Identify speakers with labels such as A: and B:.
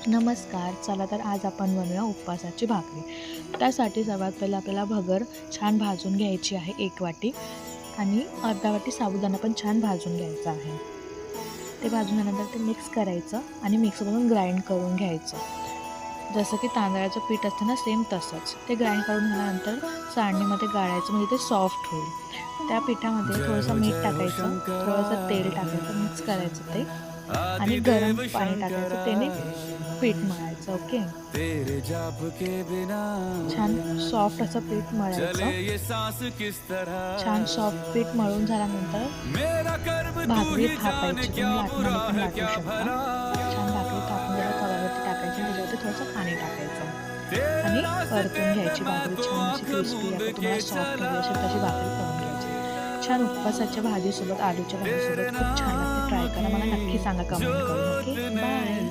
A: नमस्कार. चला तर आज आपण बनवूया उपवासाची भाकरी. त्यासाठी सर्वात पहिलं आपल्याला भगर छान भाजून घ्यायची आहे 1 वाटी आणि अर्धा वाटी साबुदाणा पण छान भाजून घ्यायचा आहे. ते भाजून झाल्यानंतर ते मिक्स करायचं आणि मिक्सरमधून ग्राइंड करून घ्यायचं. जसं की तांदळाचं पीठ असतं ना, सेम तसंच. ते ग्राइंड करून झाल्यानंतर चाळणीमध्ये गाळायचं म्हणजे ते सॉफ्ट होईल. त्या पिठामध्ये थोडंसं मीठ टाकायचं, थोडंसं तेल टाकायचं, मिक्स करायचं ते आणि गरम पाणी टाकायचं. त्याने पीठ मळायचं. ओके. छान सॉफ्ट असं पीठ मळायचं. छान सॉफ्ट पीठ मळून झाल्यानंतर भाकरी थापायची. तुम्ही लाटण्याने पण लाटू शकता. छान भाकरी थापून जरा तव्यावरती टाकायची आणि त्याच्यावरती थोडंसं पाणी टाकायचं आणि परतून घ्यायची. भाकरी छान अशी क्रिस्पी आहे. तुम्हाला सॉफ्ट हवी असेल तशी भाकरी तळून घ्यायची. छान उपवासाच्या भाजीसोबत, आलूच्या भाजीसोबत खूप छान लागते. ट्राय करा. मला नक्की सांगा कमेंट करून. Okay, bye.